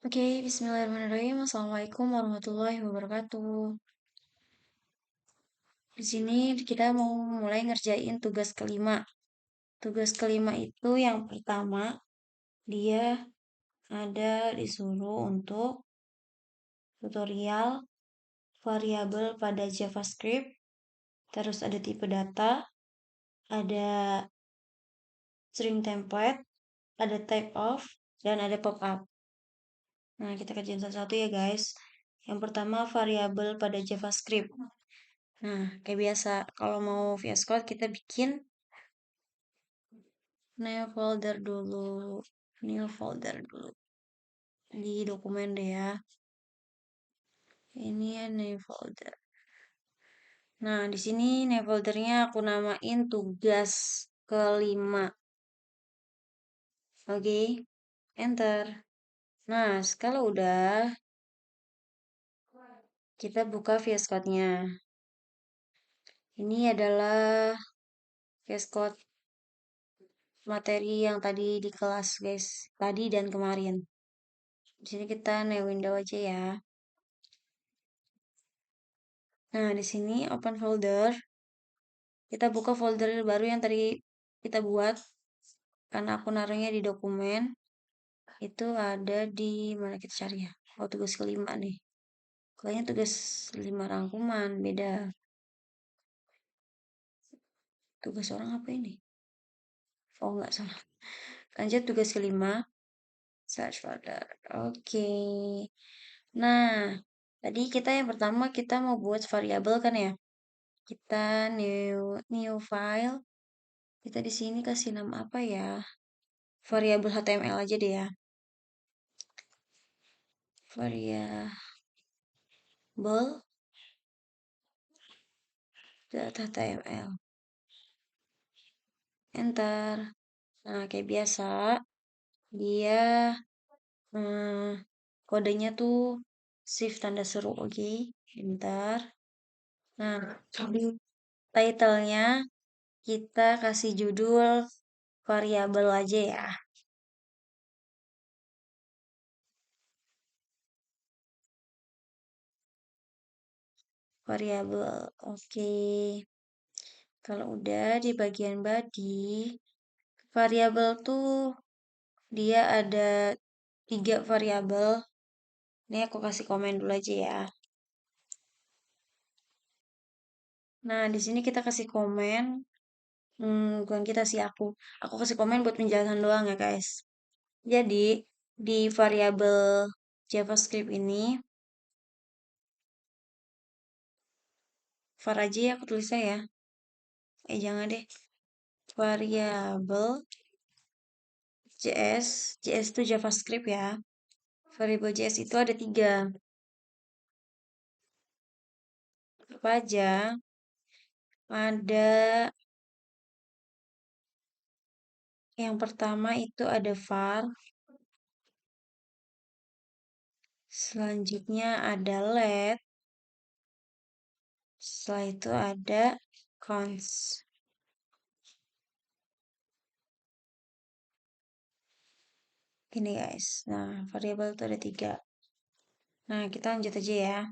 Oke, bismillahirrahmanirrahim. Assalamualaikum warahmatullahi wabarakatuh. Di sini kita mau mulai ngerjain tugas kelima. Tugas kelima itu yang pertama, dia ada disuruh untuk tutorial variabel pada JavaScript, terus ada tipe data, ada string template, ada type of, dan ada pop-up. Nah, kita kerjain satu-satu ya guys. Yang pertama, variabel pada JavaScript. Nah, kayak biasa, kalau mau VS Code kita bikin new folder dulu di dokumen deh ya. Ini ya new folder. Nah, di sini new foldernya aku namain tugas kelima. Oke, enter. Nah, kalau udah, kita buka VS Code-nya. Ini adalah VS Code materi yang tadi di kelas, guys. Tadi dan kemarin. Di sini kita new window aja ya. Nah, di sini open folder. Kita buka folder baru yang tadi kita buat. Karena aku naruhnya di dokumen. Itu ada di mana kita cari ya? Oh, tugas kelima nih. Kayaknya tugas 5 rangkuman, beda. Tugas orang apa ini? Oh, nggak salah. Lanjut tugas kelima. Search folder. Oke. Nah, tadi kita yang pertama kita mau buat variabel kan ya? Kita new file. Kita di sini kasih nama apa ya? Variabel HTML aja deh ya. Variabel .html. Enter. Nah, kayak biasa, dia kodenya tuh shift tanda seru, oke? Enter. Nah, di title-nya kita kasih judul variabel aja ya. Variabel, oke. Kalau udah di bagian body, variabel tuh dia ada 3 variabel. Ini aku kasih komen dulu aja ya. Nah, di sini kita kasih komen. Bukan kita sih aku. Aku kasih komen buat penjelasan doang ya guys. Jadi, di variabel JavaScript ini, var aja ya aku tulisnya ya. Jangan deh. Variabel JS itu JavaScript ya. Variabel JS itu ada 3. Apa aja? Ada yang pertama itu ada var. Selanjutnya ada let. Setelah itu ada const. Gini guys. Nah, variabel itu ada 3. Nah, kita lanjut aja ya.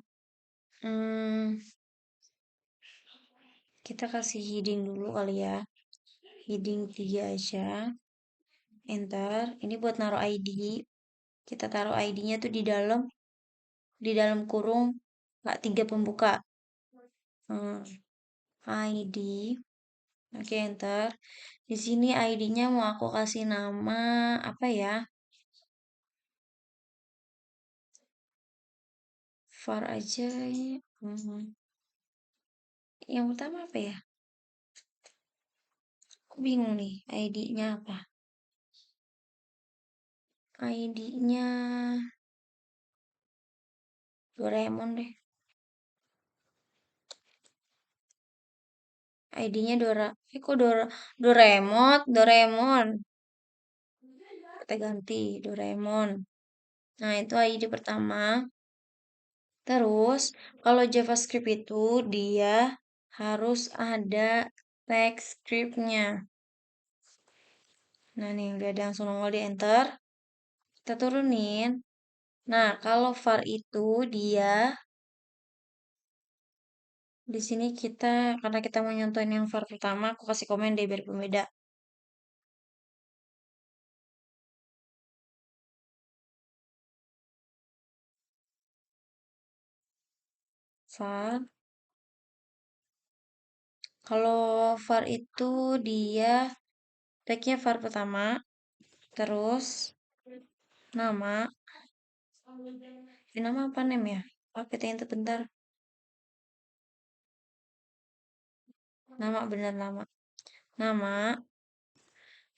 Kita kasih heading dulu kali ya. Heading 3 aja. Enter. Ini buat naruh ID. Kita taruh ID-nya tuh di dalam kurung 3 pembuka. ID. Oke, enter. Di sini ID-nya mau aku kasih nama apa ya? Var aja ya. Yang pertama apa ya? Aku bingung nih, ID-nya apa? ID-nya Doraemon deh. ID-nya Doraemon. Kita ganti Doraemon. Nah, itu ID pertama. Terus, kalau JavaScript itu dia harus ada text script-nya. Nah, nih udah ada langsung nongol di enter. Kita turunin. Nah, kalau var itu dia di sini kita karena kita mau nyontohin yang var pertama, aku kasih komen deh biar pembeda. var Kalau var itu dia tagnya var pertama, terus nama, nama apa name ya? Apa kita intip bentar. Nama bener nama. Nama,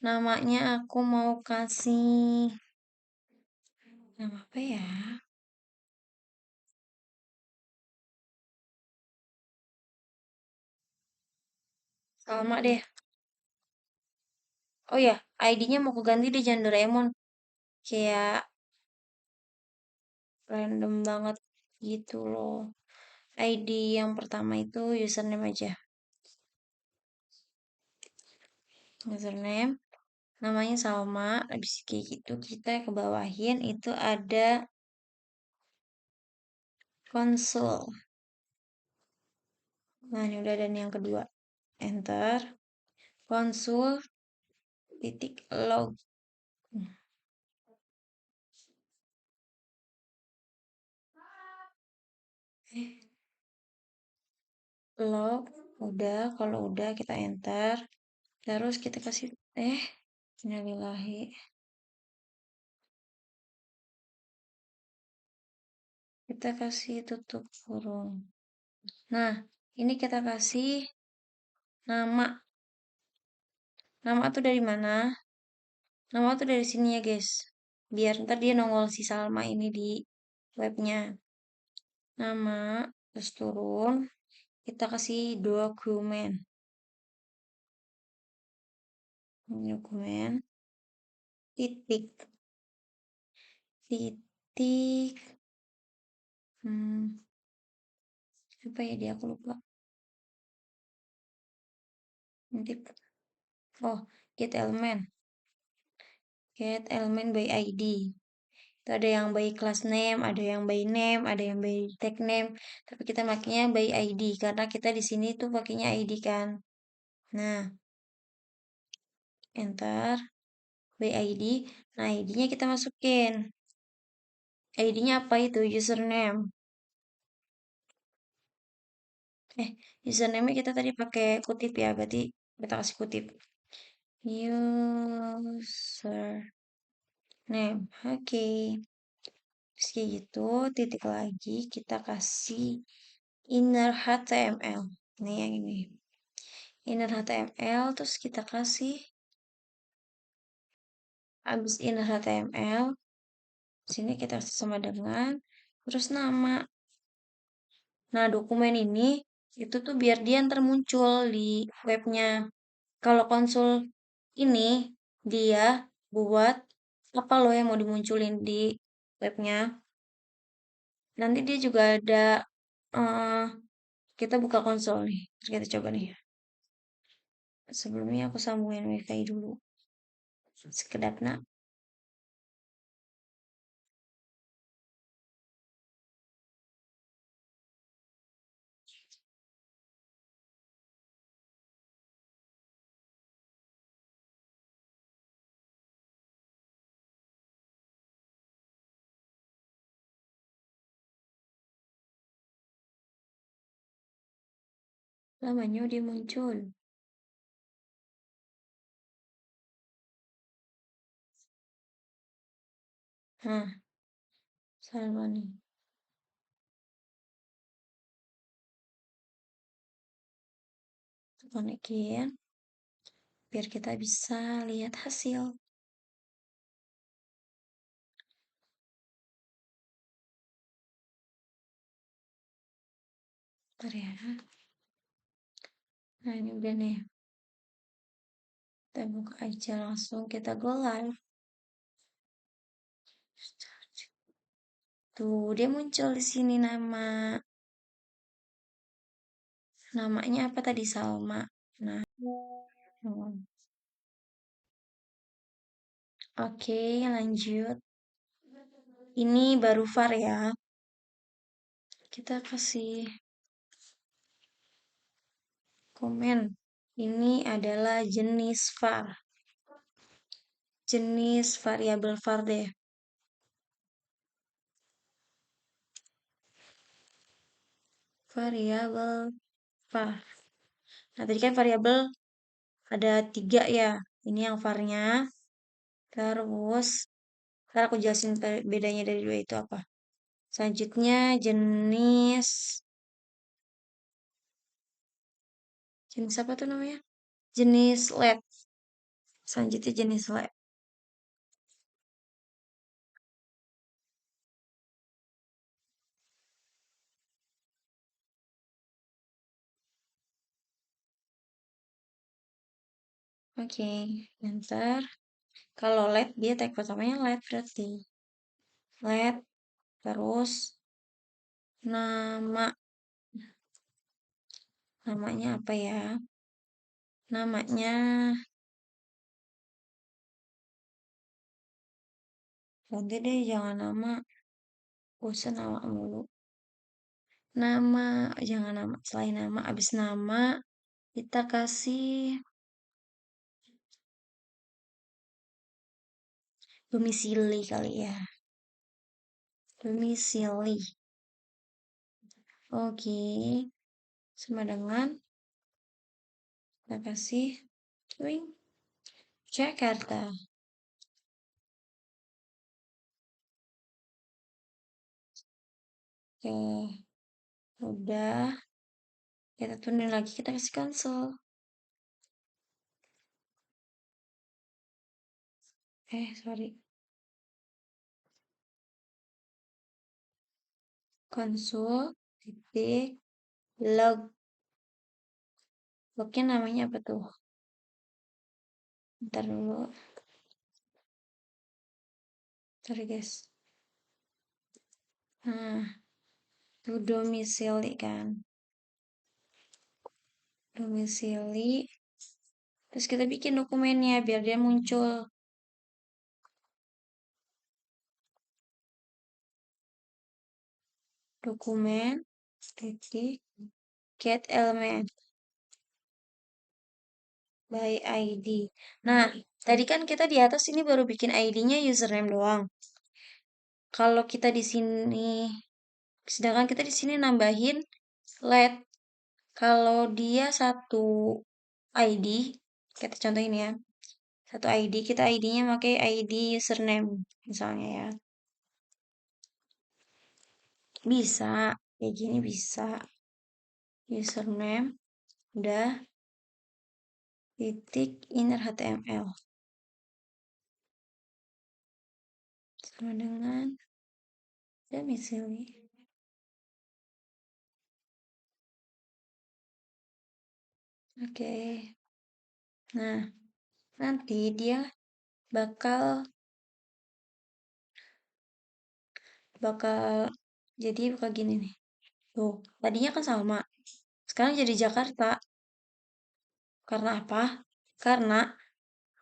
namanya aku mau kasih nama apa ya? Salma deh. Oh ya, ID-nya mau aku ganti deh jangan Doraemon. Kayak random banget gitu loh. ID yang pertama itu username aja. Username, namanya Salma. Habis kayak gitu kita ke bawahin itu ada konsul. Nah, ini udah dan yang kedua. Enter. Konsul titik log. Eh, log. Udah, kalau udah kita enter. Terus kita kasih, innalillahi. Kita kasih tutup kurung. Nah, ini kita kasih nama. Nama tuh dari mana? Nama tuh dari sini ya, guys. Biar ntar dia nongol si Salma ini di webnya. Nama, terus turun. Kita kasih dokumen. Dokumen. Titik. Titik. Hmm, apa ya dia? Aku lupa. Titik. Oh, get element. Get element by ID. Itu ada yang by class name, ada yang by name, ada yang by tag name. Tapi kita makanya by ID karena kita di sini tuh pakainya ID kan. Nah, enter by ID. Nah, ID-nya kita masukin. ID-nya apa itu? Username. Eh, username kita tadi pakai kutip ya, berarti kita kasih kutip. Username. Oke. Terus kayak gitu, titik lagi kita kasih inner HTML. Nih yang ini. Inner HTML, terus kita kasih habis inner HTML, sini kita kasih sama dengan, terus nama. Nah, dokumen ini, itu tuh biar dia ntar muncul di webnya. Kalau konsul ini, dia buat apa loh yang mau dimunculin di webnya. Nanti dia juga ada, eh, kita buka konsol nih. Terus kita coba nih. Sebelumnya aku sambungin wifi dulu. Sekedap nak. Lamanya dia muncul. Nah, Salma nih. Konekin. Biar kita bisa lihat hasil. Bentar ya. Nah, ini udah nih. Kita buka aja langsung. Kita go live. Tuh, dia muncul di sini nama. Namanya apa tadi? Salma. Nah, oke, lanjut. Ini baru var ya. Kita kasih komen. Ini adalah jenis var. Jenis variabel var deh. Variabel var. Nah, tadi kan variabel ada 3 ya. Ini yang var-nya. Terus, ntar aku jelasin bedanya dari dua itu apa. Selanjutnya jenis apa tuh namanya? Jenis LED. Selanjutnya jenis LED. Oke, ntar kalau LED dia tag pertamanya LED berarti. LED, terus nama. Namanya apa ya? Namanya, ganti deh jangan nama. Bosan nama mulu. Nama, jangan nama. Selain nama, abis nama, kita kasih domisili kali ya. Domisili. Oke. Sama dengan kita kasih wing Jakarta. Oke. Udah. Kita turunin lagi, kita kasih cancel. Sorry. Konsul titik log. Lognya namanya apa tuh? Ntar dulu. Sorry guys. Nah, itu domisili kan. Domisili. Terus kita bikin dokumennya biar dia muncul. Dokumen titik get element by ID. Nah, tadi kan kita di atas ini baru bikin ID-nya username doang. Kalau kita di sini, sedangkan kita di sini nambahin let. Kalau dia satu ID, kita contohin ya. Satu ID, kita ID-nya pakai ID username misalnya ya. Bisa, kayak gini bisa. Username, udah, titik inner HTML. Sama dengan domisili. Oke. Nah, nanti dia bakal bakal bakal gini nih. Tuh, tadinya kan sama. Sekarang jadi Jakarta. Karena apa? Karena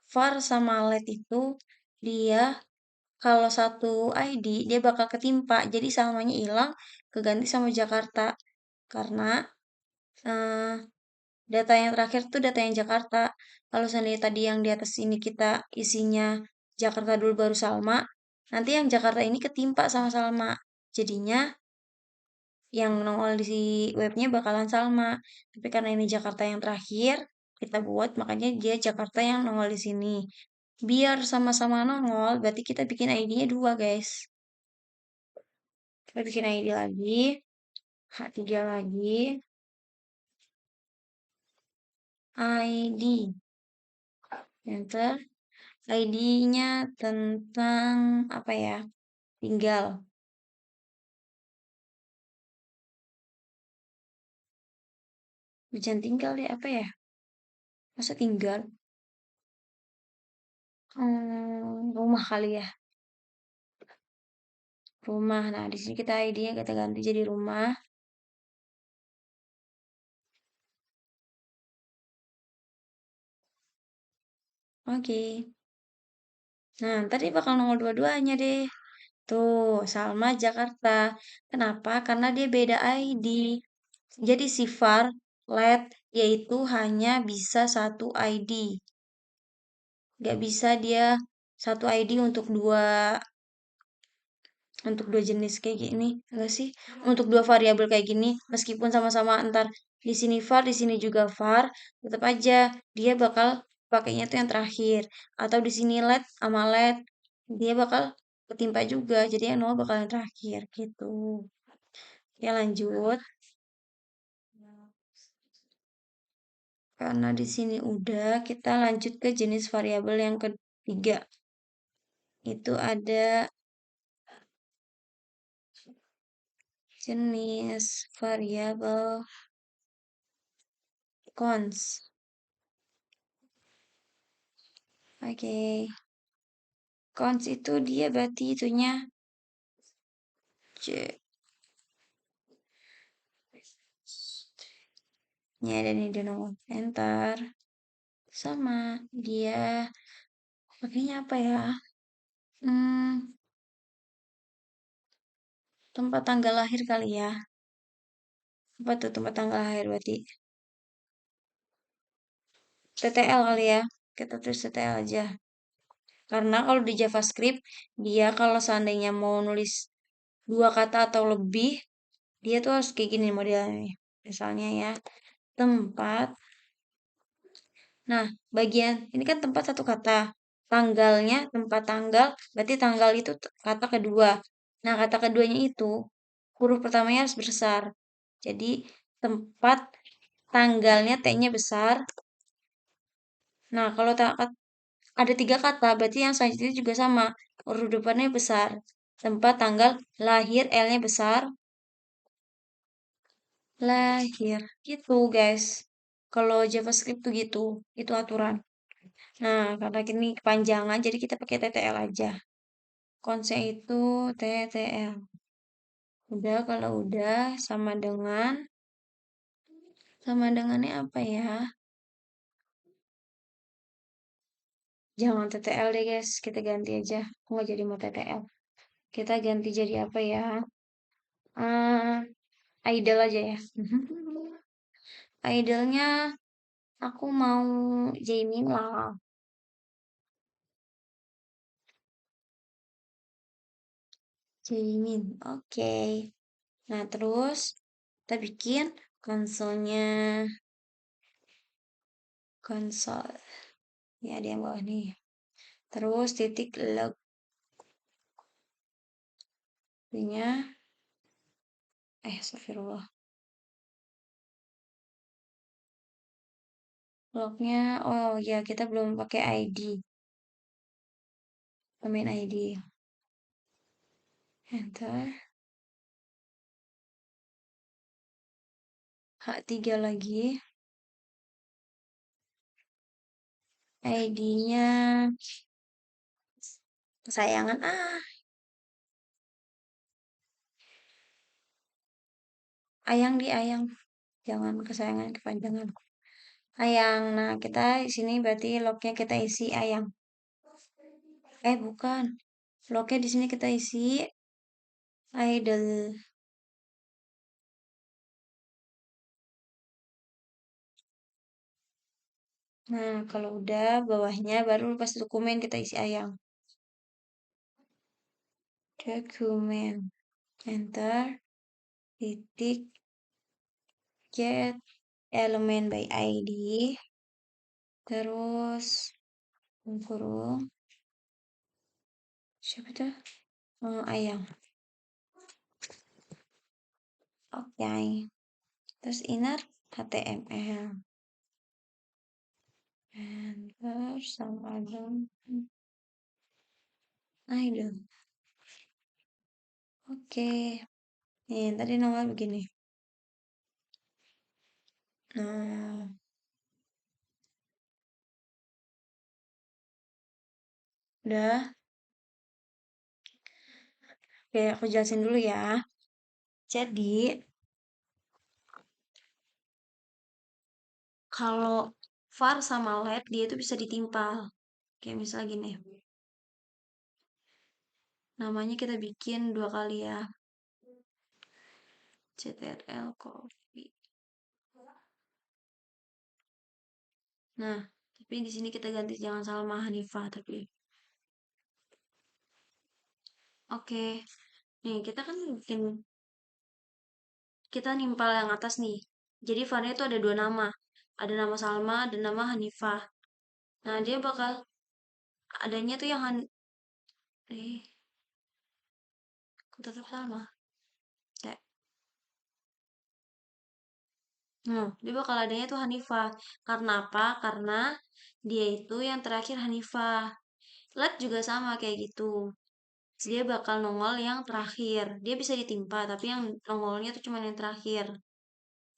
var sama let itu dia kalau satu ID dia bakal ketimpa. Jadi samanya hilang, keganti sama Jakarta. Karena eh, data yang terakhir tuh data yang Jakarta. Kalau seandainya tadi yang di atas ini kita isinya Jakarta dulu baru Salma, nanti yang Jakarta ini ketimpa sama Salma. Jadinya yang nongol di webnya bakalan Salma. Tapi karena ini Jakarta yang terakhir, kita buat makanya dia Jakarta yang nongol di sini. Biar sama-sama nongol, berarti kita bikin ID-nya dua, guys. Kita bikin ID lagi, H3 lagi, ID. Enter. ID-nya tentang apa ya? Tinggal. Bukan tinggal ya, apa ya? Masa tinggal? Rumah kali ya. Rumah. Nah, di sini kita ID-nya kita ganti jadi rumah. Oke. Nah, tadi bakal nongol dua-duanya deh. Tuh, Salma Jakarta. Kenapa? Karena dia beda ID. Jadi si var let yaitu hanya bisa satu ID. Gak bisa dia satu ID untuk dua jenis kayak gini, enggak sih? Untuk dua variabel kayak gini, meskipun sama-sama entar di sini var, di sini juga var, tetap aja dia bakal pakainya tuh yang terakhir. Atau di sini let sama let, dia bakal ketimpa juga. Jadi yang nol bakal yang terakhir gitu. Ya lanjut. Karena di sini udah, kita lanjut ke jenis variabel yang ketiga. Itu ada jenis variabel cons. Oke, cons itu dia berarti itunya C. Ya, dan ini dia nomor enter. Sama, dia pakainya apa ya? Hmm, tempat tanggal lahir kali ya. Apa tuh tempat tanggal lahir berarti? TTL kali ya. Kita tulis TTL aja. Karena kalau di JavaScript, dia kalau seandainya mau nulis dua kata atau lebih, dia tuh harus kayak gini modelnya. Misalnya ya, tempat. Nah, bagian ini kan tempat satu kata. Tanggalnya, tempat tanggal, berarti tanggal itu kata kedua. Nah, kata keduanya itu, huruf pertamanya harus besar. Jadi, tempat tanggalnya T-nya besar. Nah, kalau ada tiga kata, berarti yang selanjutnya juga sama. Huruf depannya besar. Tempat tanggal lahir, L-nya besar. Lahir. Gitu, guys. Kalau JavaScript tuh gitu. Itu aturan. Nah, karena ini kepanjangan, jadi kita pakai TTL aja. Konsep itu TTL. Udah, kalau udah sama dengannya apa ya? Jangan TTL deh guys, kita ganti aja. Aku nggak jadi mau TTL. Kita ganti jadi apa ya? Hmm, idol aja ya. Idolnya aku mau Jamin lah. Jamin, oke. Nah, terus kita bikin konsolnya. Konsol. Ya, ada yang bawah nih. Terus titik lognya. Astagfirullah. Lognya, oh ya kita belum pakai ID. Domain ID. Enter. H3 lagi. ID-nya kesayangan. Ayang di ayang. Jangan kesayangan kepanjangan. Ayang. Nah, kita di sini berarti lognya kita isi ayang. Bukan. Lognya di sini kita isi idol. Nah, kalau udah bawahnya baru pas dokumen kita isi ayang. Dokumen. Enter. Titik. Get elemen by ID. Terus kurung. Siapa tuh? Ayang. Oke. Terus inner HTML. Enter sama dong. Idol. Oke. Nih, tadi nomor begini. Nah, udah. Oke, aku jelasin dulu ya. Jadi, kalau var sama let, dia itu bisa ditimpal. Kayak misalnya gini. Namanya kita bikin 2 kali ya. CTRL copy. Nah, tapi di sini kita ganti jangan Salma Hanifah tapi. Oke. Nih, kita kan bikin kita nimpal yang atas nih. Jadi varnya itu ada 2 nama. Ada nama Salma dan nama Hanifah. Nah, dia bakal adanya tuh yang eh, kok tetap sama. Kayak, dia bakal adanya tuh Hanifah. Karena apa? Karena dia itu yang terakhir Hanifah. Let juga sama kayak gitu. Dia bakal nongol yang terakhir. Dia bisa ditimpa, tapi yang nongolnya tuh cuma yang terakhir.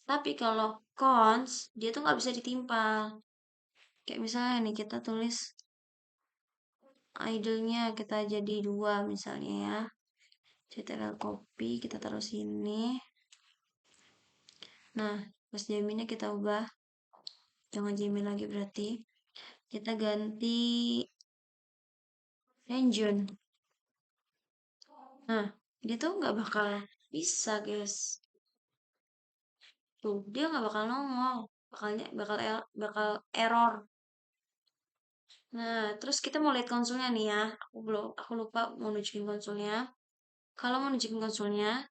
Tapi kalau cons, dia tuh nggak bisa ditimpa. Kayak misalnya nih kita tulis idle-nya kita jadi 2 misalnya ya. CTRL copy, kita taruh sini. Nah, pas jaminnya kita ubah. Jangan jamin lagi berarti. Kita ganti engine. Nah, dia tuh nggak bakal bisa, guys. Tuh, dia nggak bakal nongol. Bakal error. Nah, terus kita mau lihat konsolnya nih ya. Aku lupa mau nunjukin konsolnya. Kalau mau nunjukin konsolnya,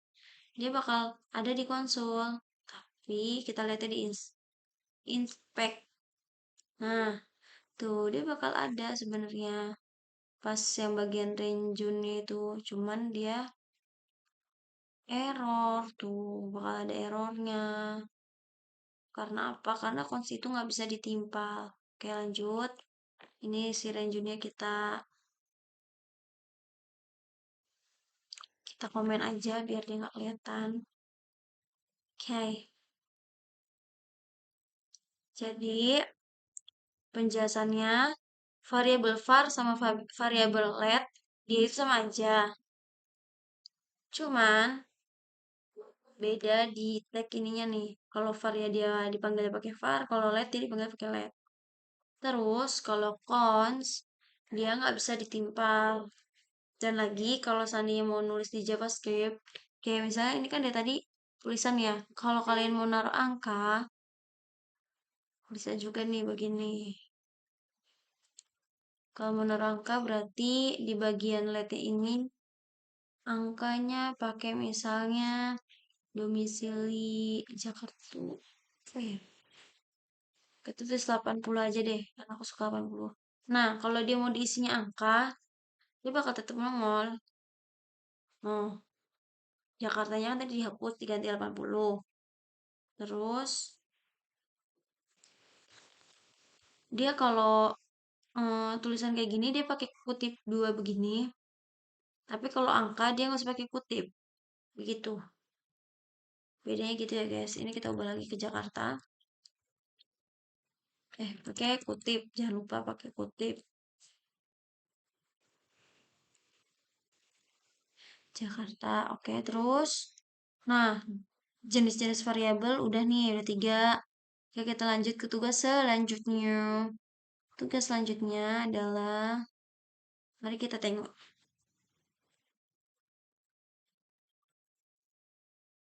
dia bakal ada di konsol. Tapi kita lihatnya di inspect. Nah, tuh dia bakal ada sebenarnya pas yang bagian range-nya itu. Cuman dia error tuh, bakal ada errornya. Karena apa? Karena kunci itu nggak bisa ditimpal. Oke, lanjut. Ini si range-nya kita komen aja biar dia nggak kelihatan. Oke, jadi penjelasannya variabel var sama variabel let dia itu sama aja. Cuman beda di tag ininya nih. Kalau var ya dia dipanggil pakai var, kalau let dia dipanggil pakai let. Terus kalau cons dia nggak bisa ditimpal. Dan lagi kalau seandainya mau nulis di JavaScript, kayak misalnya ini kan dari tadi tulisan ya. Kalau kalian mau naruh angka, bisa juga nih begini. Kalau mau naruh angka berarti di bagian letnya ini angkanya pakai misalnya domisili Jakarta. Apa ya? Kita tulis 80 aja deh, karena aku suka 80. Nah, kalau dia mau diisinya angka, dia bakal tetap nongol. Oh, Jakartanya kan tadi dihapus diganti 80. Terus dia kalau tulisan kayak gini dia pakai kutip 2 begini. Tapi kalau angka dia nggak usah pakai kutip. Begitu. Bedanya gitu ya guys. Ini kita ubah lagi ke Jakarta. Pakai kutip. Jangan lupa pakai kutip. Jakarta. Oke, terus. Nah, jenis-jenis variabel udah nih, udah 3. Oke, kita lanjut ke tugas selanjutnya. Tugas selanjutnya adalah, mari kita tengok.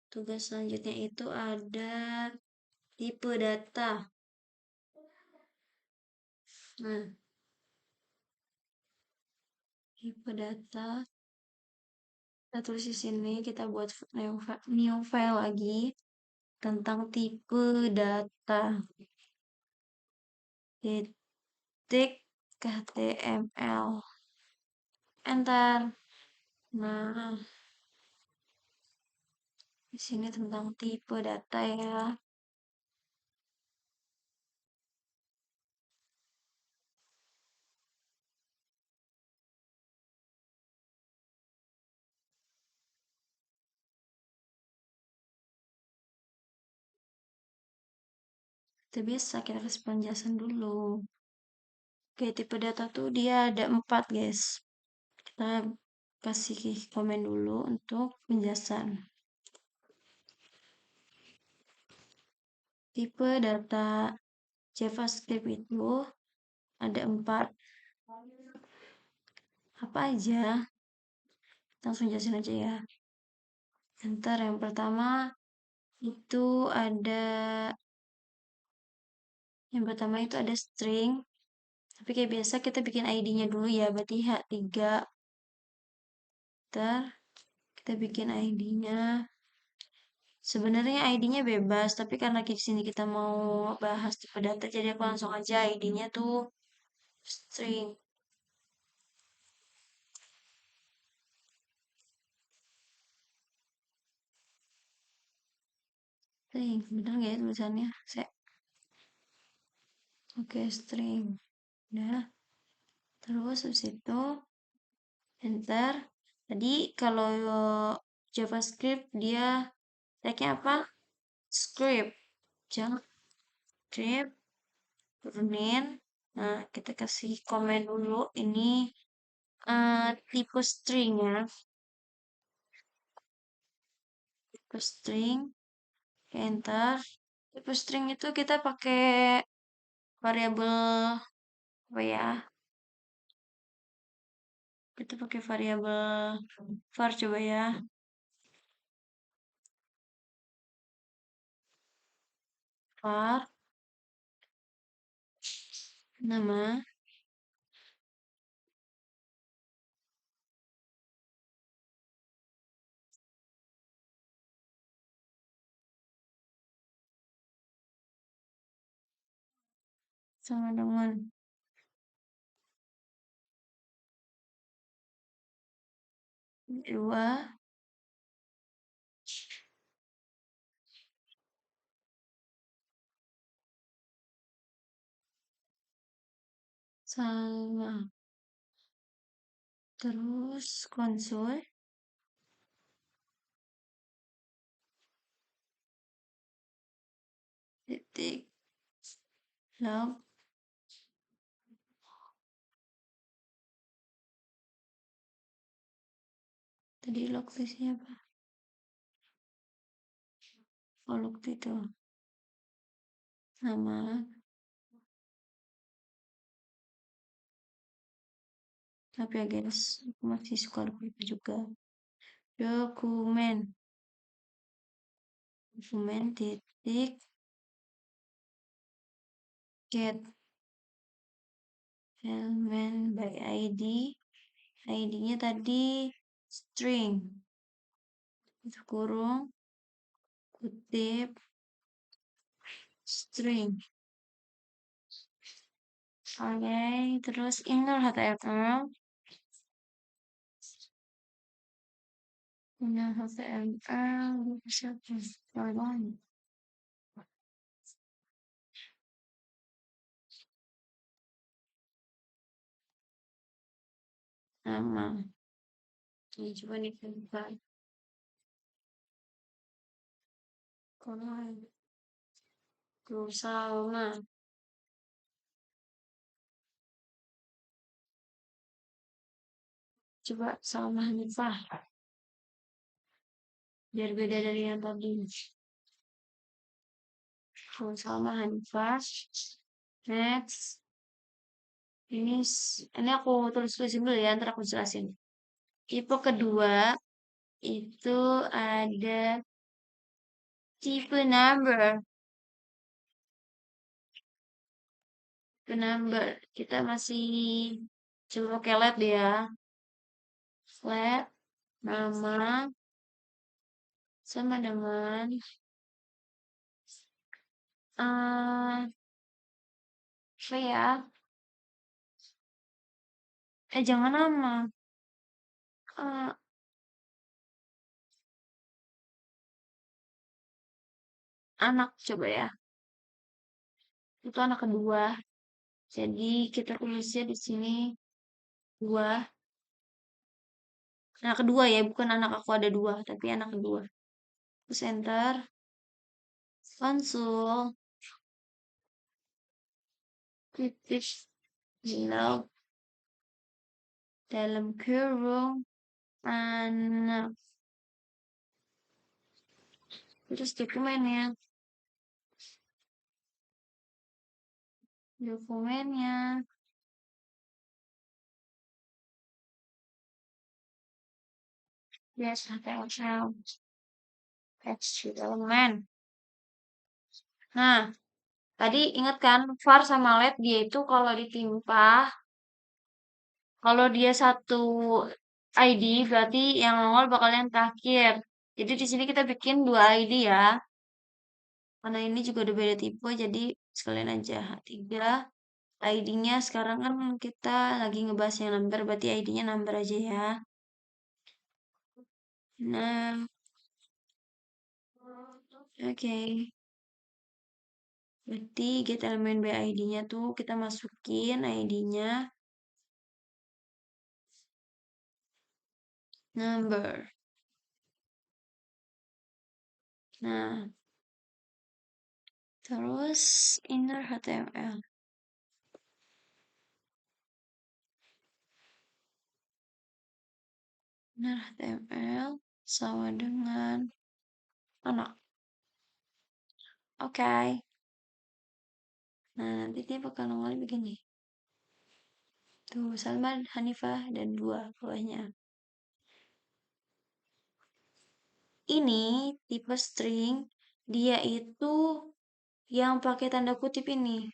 Tugas selanjutnya itu ada tipe data. Nah, tipe data. Kita tulis di sini, kita buat new file lagi tentang tipe data. Titik HTML. Enter. Nah, di sini tentang tipe data ya. Itu biasa kita kasih penjelasan dulu. Oke, tipe data tuh dia ada 4 guys. Kita kasih komen dulu untuk penjelasan. Tipe data JavaScript itu ada 4. Apa aja? Langsung jelasin aja ya. Ntar yang pertama itu ada string. Tapi kayak biasa kita bikin ID-nya dulu ya. Berarti H3. Ntar kita bikin ID-nya. Sebenarnya ID-nya bebas, tapi karena di sini kita mau bahas tipe data, jadi aku langsung aja ID-nya tuh string. String, bener nggak ya tulisannya? Oke, string. Udah. Terus habis itu enter. Tadi kalau JavaScript dia tag-nya apa? Script. Jangan script. Turunin. Nah, kita kasih komen dulu. Ini tipe string ya. Tipe string. Enter. Tipe string itu kita pakai variabel apa ya? Kita pakai variabel var coba ya. Var nama sama dengan 2 sama terus konsol titik log tadi log isinya apa? Oh, log itu nama. Tapi ya guys, aku masih suka lupa juga. Dokumen titik get element by ID. ID-nya tadi string. Itu kurung kutip string. Oke, terus inner HTML. Inner HTML bisa coba nama. Ini coba nih kita kalau Salma. Coba Salma Hanifah. Biar beda dari yang tadi. Salma Hanifah. Next. Ini aku tulis-tulisin dulu ya, ntar aku jelasin. Tipe kedua itu ada tipe number. Tipe number. Kita masih coba pakai let ya. Let nama sama dengan apa ya? Jangan nama. Eh, anak coba ya. Itu anak kedua. Jadi kita tulisnya di sini dua. Anak kedua ya, bukan anak aku ada dua, tapi anak kedua. Terus enter. Konsul. Titik. Log. Dalam kurung. Anak. Terus dokumennya. Dokumennya. Yes, HTML. HTML. Nah, tadi ingat kan var sama let dia itu kalau ditimpa, kalau dia satu ID berarti yang nongol bakal yang terakhir. Jadi di sini kita bikin dua ID ya. Karena ini juga udah beda tipe, jadi sekalian aja H3. ID-nya sekarang kan kita lagi ngebahas yang number, berarti ID-nya number aja ya. Nah, oke. Berarti get elemen by ID-nya tuh kita masukin ID-nya number. Nah, terus inner HTML. Inner HTML sama dengan anak. Oke. Nah, nanti dia bakal nongol begini. Tuh, Salman, Hanifah, dan dua bawahnya. Ini tipe string, dia itu yang pakai tanda kutip ini.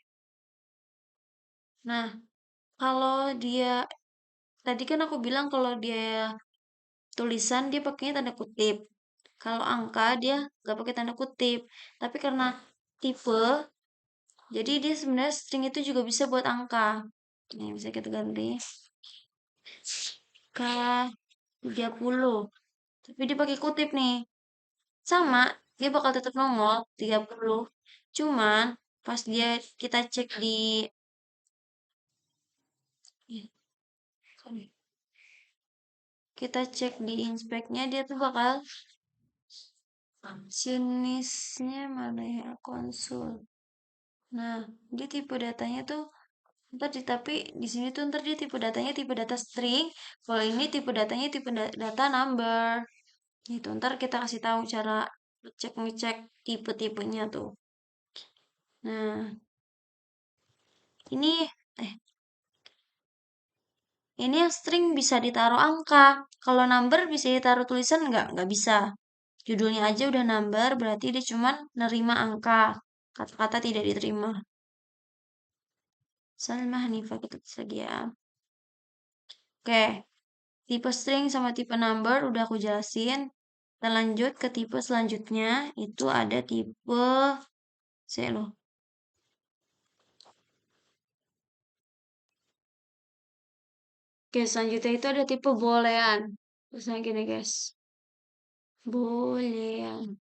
Nah, kalau dia, tadi kan aku bilang kalau dia tulisan, dia pakainya tanda kutip. Kalau angka, dia nggak pakai tanda kutip. Tapi karena tipe, jadi dia sebenarnya string itu juga bisa buat angka. Nih, bisa kita ganti. K30. Tapi dia pakai kutip nih. Sama, dia bakal tetap nongol 30. Cuman pas dia kita cek di ih, sorry. Kita cek di inspeknya dia tuh bakal jenisnya mana ya konsul. Nah, dia tipe datanya tuh ntar di tapi di sini tuh ntar dia tipe datanya tipe data string. Kalau ini tipe datanya tipe data number. Gitu. Ntar kita kasih tahu cara ngecek tipe-tipenya tuh. Nah, ini eh ini yang string bisa ditaruh angka. Kalau number bisa ditaruh tulisan nggak? Nggak bisa. Judulnya aja udah number, berarti dia cuman nerima angka. Kata-kata tidak diterima. Salma Hanifah kita tulis lagi ya. Oke, tipe string sama tipe number udah aku jelasin. Kita lanjut ke tipe selanjutnya. Itu ada tipe saya loh. Oke, selanjutnya itu ada tipe boolean. Terusnya gini guys. Boolean.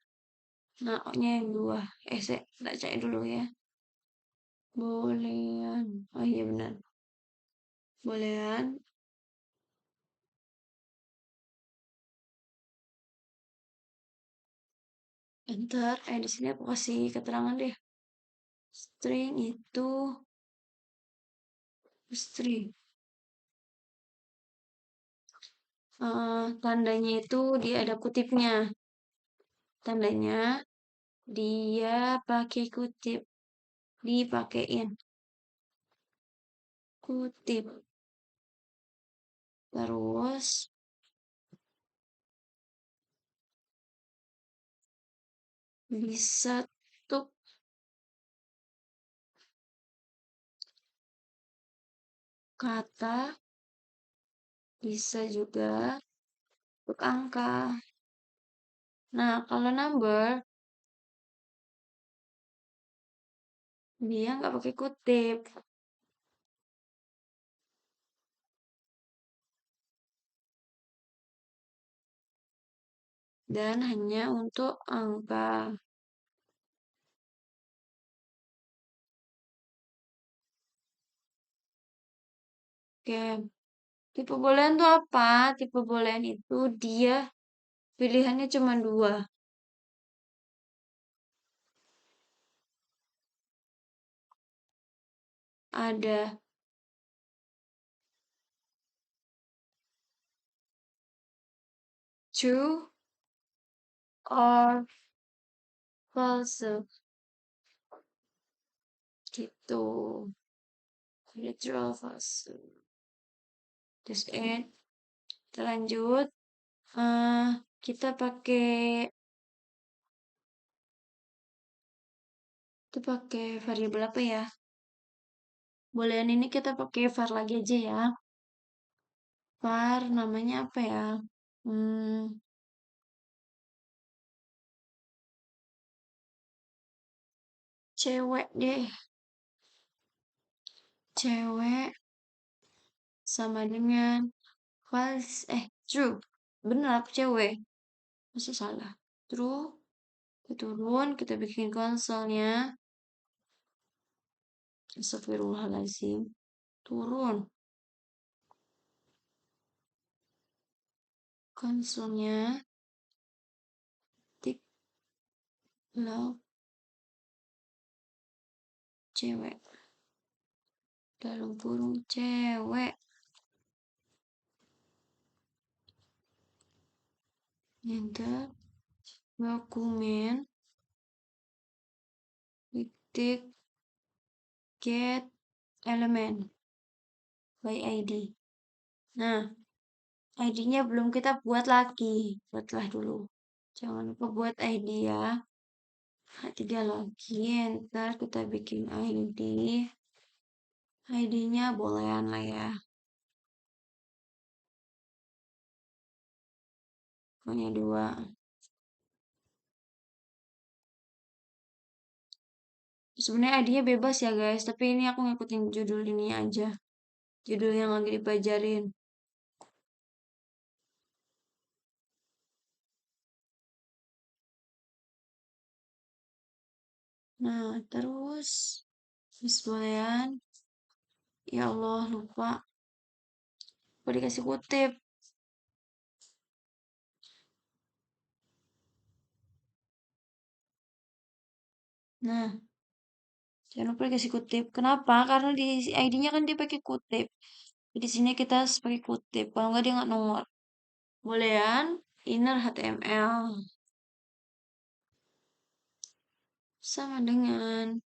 Nah, O-nya yang dua. Saya baca dulu ya. Boolean. Oh iya benar. Boolean. Enter. Di sini aku kasih keterangan deh. String itu string. Tandanya itu dia ada kutipnya. Tandanya dia pakai kutip. Dipakein. Kutip. Terus bisa tuh kata. Bisa juga untuk angka. Nah, kalau number, dia nggak pakai kutip. Dan hanya untuk angka. Oke. Tipe boolean itu apa? Tipe boolean itu dia pilihannya cuma dua. Ada true or false. Gitu. Ada true or false. Terus kita lanjut. eh kita pakai variabel apa ya? Bolehan ini kita pakai var lagi aja ya. Var namanya apa ya? Hmm, cewek deh. Cewek sama dengan true. Bener apa cewek? Masa salah? True. Kita turun, kita bikin konsolnya. Astagfirullahaladzim. Turun. Konsolnya. Tik love cewek. Dalam kurung cewek. Enter. Dokumen. Titik. Get element by ID. Nah, ID-nya belum kita buat lagi. Buatlah dulu. Jangan lupa buat ID ya. H3 lagi, enter kita bikin ID. ID-nya bolehan lah ya. Pokoknya 2. Sebenarnya ID-nya bebas ya guys, tapi ini aku ngikutin judul ini aja. Judul yang lagi dipelajarin. Nah, terus bolehan. Ya Allah, lupa. Kok dikasih kutip? Nah, jangan lupa dikasih kutip. Kenapa? Karena di ID-nya kan dia pakai kutip. Di sini kita harus pakai kutip. Kalau nggak dia nggak nongol. Bolehan inner HTML sama dengan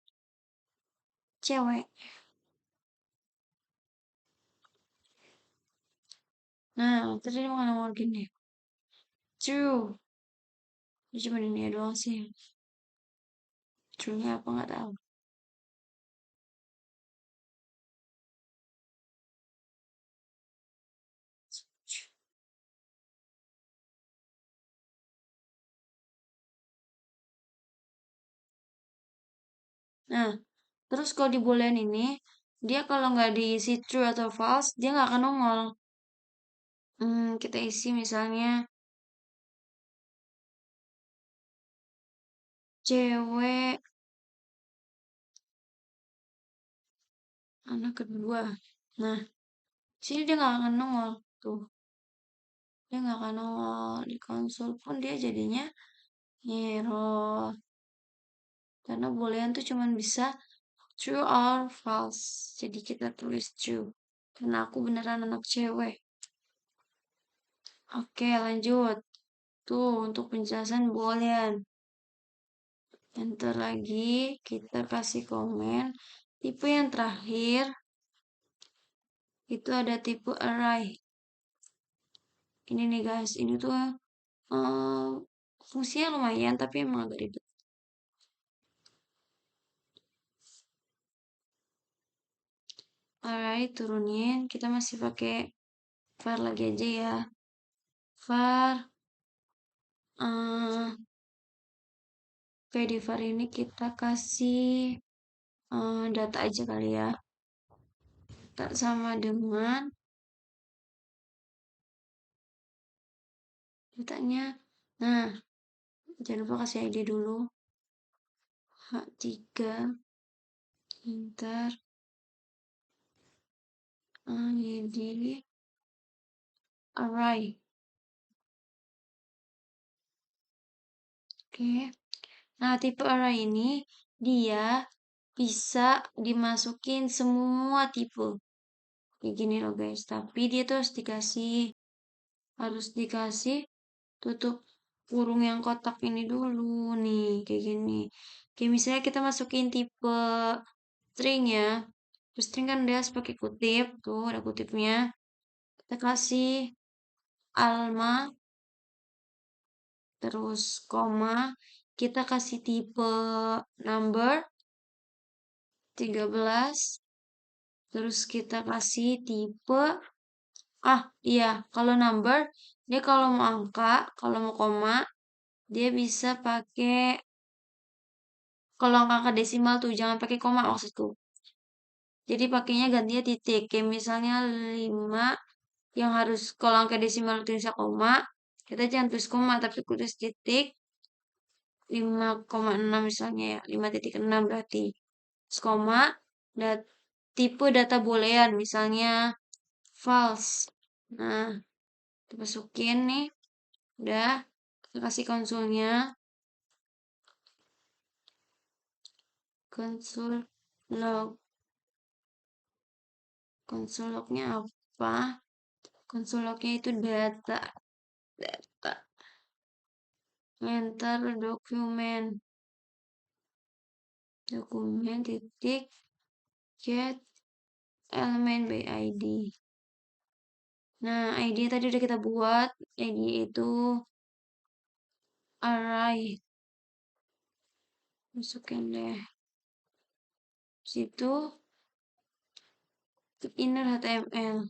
cewek. Nah, tadi dia mau nongol gini. True. Dia cuma ini doang sih. True-nya apa nggak tahu. Nah, terus kalau di boolean ini, dia kalau nggak diisi true atau false, dia nggak akan nongol. Kita isi misalnya cewek anak kedua. Nah, sini dia nggak akan nongol. Tuh, dia nggak akan nongol. Di konsol pun dia jadinya error. Karena boolean tuh cuman bisa true or false. Jadi kita tulis true. Karena aku beneran anak cewek. Oke, lanjut. Tuh, untuk penjelasan boolean. Enter lagi, kita kasih komen. Tipe yang terakhir, itu ada tipe array. Ini nih guys, ini tuh fungsinya lumayan, tapi emang agak ribet. Alright, turunin. Kita masih pakai var lagi aja ya. Var. Oke, di var ini kita kasih data aja kali ya. Tak sama dengan datanya. Nah, jangan lupa kasih ID dulu. H3 enter ID array. Oke. Nah, tipe array ini dia bisa dimasukin semua tipe. Kayak gini loh guys. Tapi dia tuh harus dikasih tutup kurung yang kotak ini dulu nih. Kayak gini. Kayak misalnya kita masukin tipe string ya. Terus string kan dia harus pakai kutip. Tuh ada kutipnya. Kita kasih Alma terus koma, kita kasih tipe number 13, terus kita kasih tipe, iya, kalau number, dia kalau mau angka, kalau mau koma, dia bisa pakai, kalau angka desimal tuh, jangan pakai koma maksudku. Jadi pakainya gantinya titik, kayak misalnya 5, yang harus kalau angka desimal tulisnya koma, kita jangan tulis koma, tapi tulis titik, 5,6 misalnya ya, 5,6 berarti. Terus koma, tipe data boolean, misalnya false. Nah, kita masukin nih, udah, kita kasih konsolnya. Konsol log. Konsol lognya apa? Konsol lognya itu data. Enter dokumen. Dokumen titik get elemen by ID. Nah, ID tadi udah kita buat. ID itu array. Masukin deh. Situ inner HTML.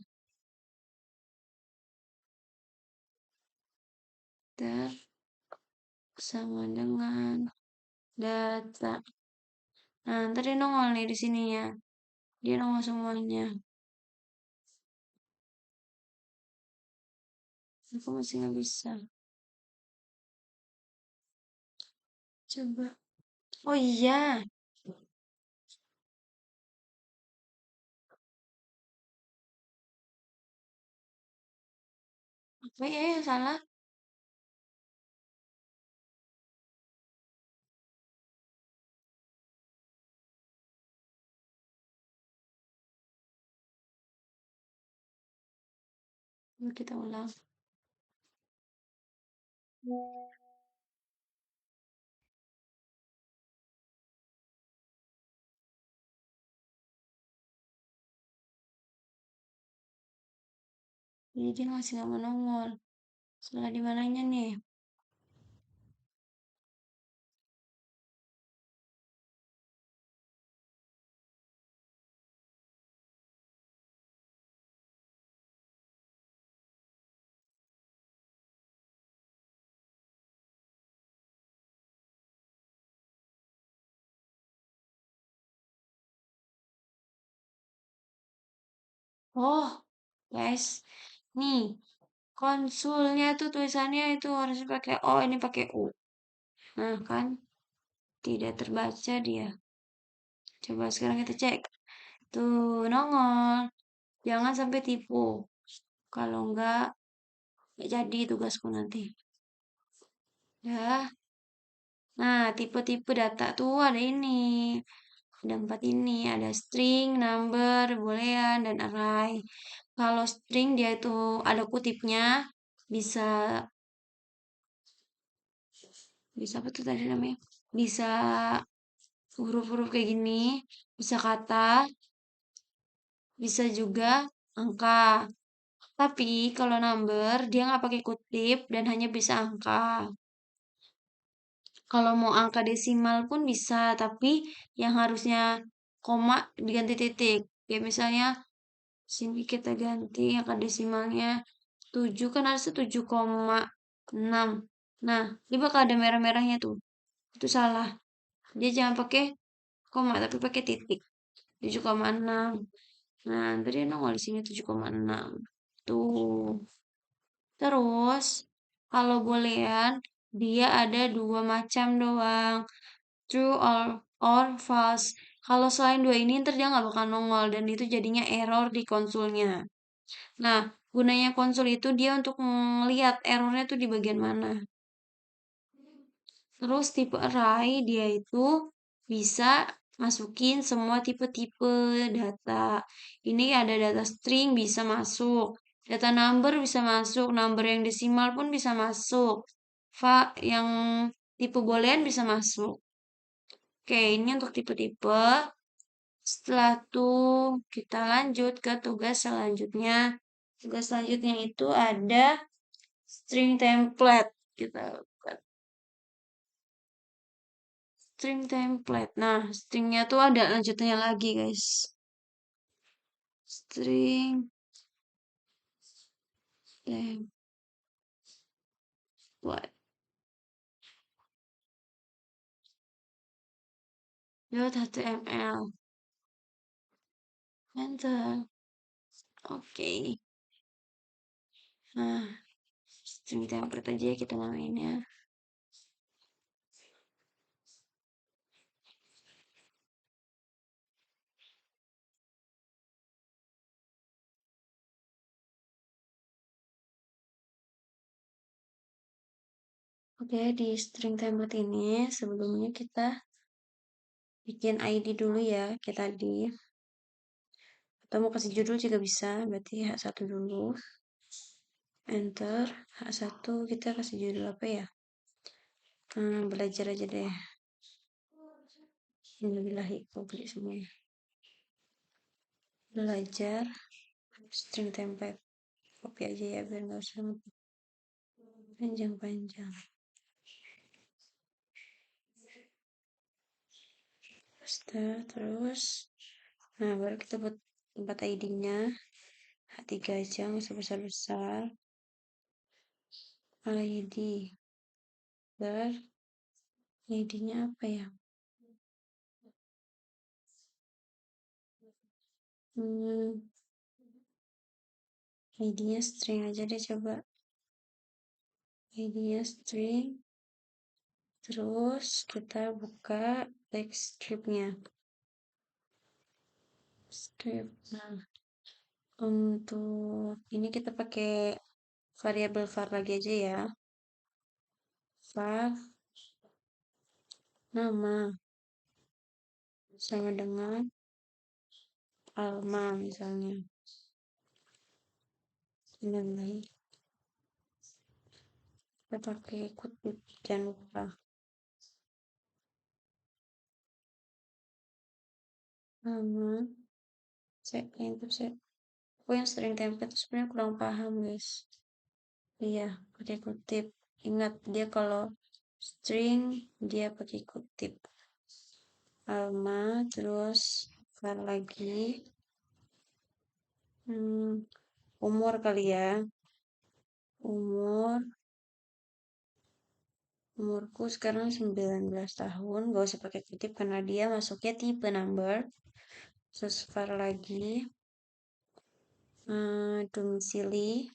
Sama dengan data. Nah, ntar dia nongol nih di sininya. Dia nongol semuanya. Aku masih nggak bisa. Coba. Oh iya. Apa ya yang salah? Yuk kita ulang. Jadi dia masih nggak mau nongol. Salah di mananya nih? Oh, guys. Nih, konsulnya tuh tulisannya itu harus pakai O, ini pakai U. Nah, kan tidak terbaca dia. Coba sekarang kita cek. Tuh, nongol. Jangan sampai tipu. Kalau enggak jadi tugasku nanti. Ya. Nah, tipe-tipe data tuh ada ini. Ada 4 ini. Ada string, number, boolean, dan array. Kalau string dia itu ada kutipnya. Bisa, bisa apa tuh tadi namanya? Bisa huruf-huruf kayak gini. Bisa kata. Bisa juga angka. Tapi kalau number dia nggak pakai kutip dan hanya bisa angka. Kalau mau angka desimal pun bisa, tapi yang harusnya koma diganti titik. Kayak misalnya sini kita ganti angka desimalnya 7 kan harusnya 7,6. Nah, ini bakal ada merah-merahnya tuh. Itu salah. Dia jangan pakai koma tapi pakai titik. 7,6. Nah, tadi nongol di sini 7,6. Tuh. Terus, kalau boolean, dia ada dua macam doang. True or false. Kalau selain dua ini, ntar dia nggak bakal nongol. Dan itu jadinya error di konsolnya. Nah, gunanya konsol itu dia untuk melihat errornya tuh di bagian mana. Terus tipe array, dia itu bisa masukin semua tipe-tipe data. Ini ada data string bisa masuk. Data number bisa masuk, number yang desimal pun bisa masuk. Yang tipe boolean bisa masuk. Oke, ini untuk tipe-tipe. Setelah itu kita lanjut ke tugas selanjutnya. Tugas selanjutnya itu ada string template. Kita buka string template. Nah, stringnya tuh ada lanjutannya lagi, guys. String template. .html. Enter. Oke. Nah, string template aja kita namainnya. Oke, di string template ini sebelumnya kita bikin ID dulu ya, kita di atau mau kasih judul juga bisa, berarti H1 dulu. Enter. H1 kita kasih judul apa ya? Belajar aja deh. Alhamdulillahi publik semuanya. Belajar string template. Copy aja ya biar nggak usah panjang-panjang. Terus, nah baru kita buat tempat ID-nya. H3 aja, nggak usah besar-besar. ID. ID-nya apa ya? ID-nya string aja deh coba. ID-nya string. Terus kita buka text strip-nya. Strip. Nah, untuk ini kita pakai variabel var lagi aja ya. Var nama sama dengan Alma misalnya. Ini kita pakai kutip, jangan lupa. Nama aku yang string template itu sebenarnya kurang paham guys. Iya, pakai kutip. Ingat dia kalau string dia pakai kutip. Alma terus var lagi. Umur kali ya. Umurku sekarang 19 tahun. Gak usah pakai kutip karena dia masuknya tipe number. Terus var lagi. Domisili.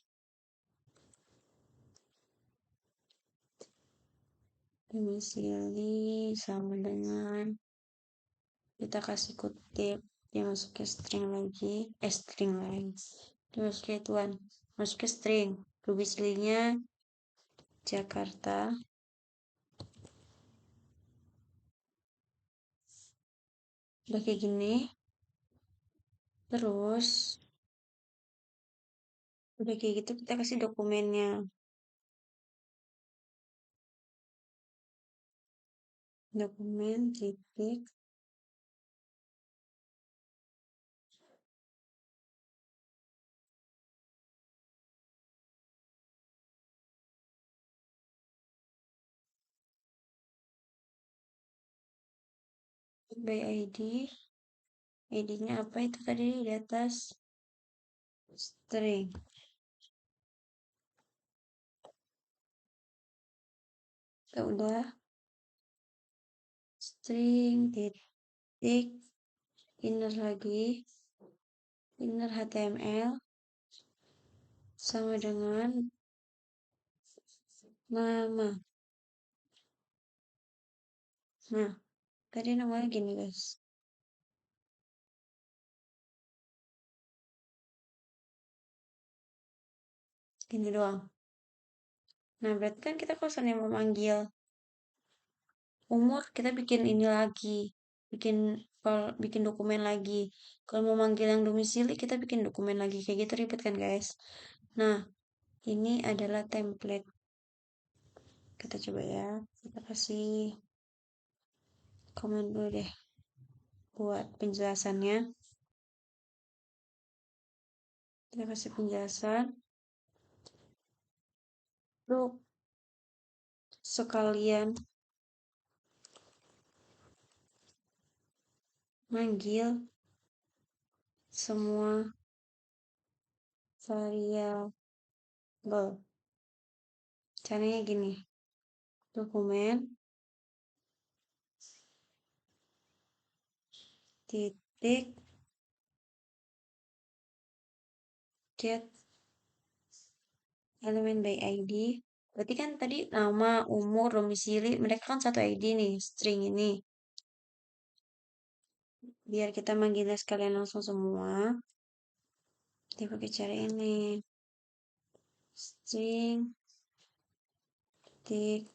Domisili sama dengan kita kasih kutip. Dia masuknya string lagi. String lagi. Dia masuknya tuan. Masuknya string. Domisilinya Jakarta. Udah kayak gini. Terus udah kayak gitu kita kasih dokumennya. Dokumen titik by ID. ID-nya apa itu tadi di atas? String. Udah. String titik inner lagi. Inner HTML sama dengan nama. Nah, tadi namanya gini guys. Gini doang. Nah, berarti kan kita kalau misalnya mau manggil umur, kita bikin ini lagi. Bikin dokumen lagi. Kalau mau manggil yang domisili, kita bikin dokumen lagi. Kayak gitu ribet kan guys. Nah, ini adalah template. Kita coba ya. Kita kasih komen dulu deh buat penjelasannya. Kita kasih penjelasan. Lu sekalian manggil semua variabel. Caranya gini, dokumen titik get elemen by ID. Berarti kan tadi nama, umur, domisili, mereka kan satu ID nih, string ini. Biar kita manggilnya sekalian langsung semua, kita pakai cara ini. String titik